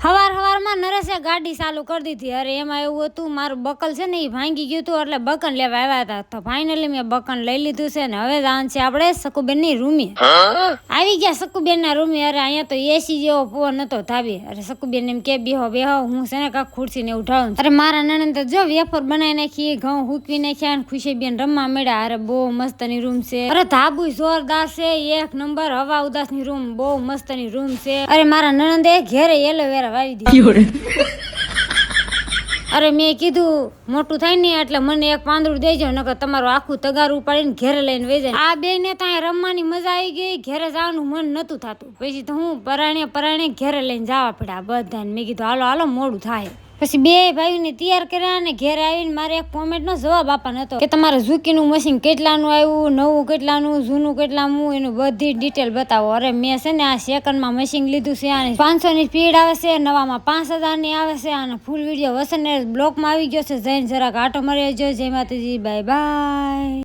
હવારમાં નરેશે ગાડી ચાલુ કરી દીધી. અરે એમાં એવું હતું, મારું બકલ છે ને એ ભાંગી ગયું હતું, એટલે બકન લેવા આવ્યા હતા. તો ફાઇનલી મેં બકન લઈ લીધું છે ને હવે જવાનું છે આપણે સકુબેન ની રૂમે. આવી ગયા સકુબેન ના રૂમે. અરે અહીંયા તો એસી જેવો પવન નતો ધાબે. અરે સકુબેન એમ કે બેહો હું છે ને કાંક ખુરશી ને ઉઠાવું. અરે મારા નણંદ તો જો વેફર બનાવી નાખી, ઘઉં હૂકવી નાખ્યા અને ખુશીબેન રમવા મળ્યા. અરે બહુ મસ્ત ની રૂમ છે. અરે ધાબુ જોરદાર છે, એક નંબર. હવા ઉદાસ ની રૂમ બહુ મસ્ત ની રૂમ છે. અરે મારા નણંદે ઘેરે એલોવેરા વાવી દીધી. અરે મેં કીધું મોટું થાય ને એટલે મને એક પાંદડું દેજો, નકર તમારું આખું તગારું ઉપાડીને ઘેરે લઈને વહી જાય. આ બે ને ત્યાં રમવાની મજા આવી ગઈ, ઘેરે જવાનું મન નતું થતું. પછી તો હું પરાણે ઘેરે લઈને જવા પડ્યા બધાને. મેં કીધું હાલો મોડું થાય. પછી બે ભાઈઓને તૈયાર કર્યા અને ઘેરે આવીને મારે એક કોમેન્ટનો જવાબ આપવાનો હતો કે તમારે ઝુકીનું મશીન કેટલાનું આવ્યું, નવું કેટલાનું, જૂનું કેટલાનું, એનું બધી ડિટેલ બતાવો. અરે મેં છે ને આ સેકન્ડમાં મશીન લીધું છે અને 500 ની સ્પીડ આવે છે, નવામાં 5000 ની આવે છે અને ફૂલ વિડીયો વસન બ્લોકમાં આવી ગયો છે. જઈને જરાક આટો મારી આવજો. જય માતાજી, બાય બાય.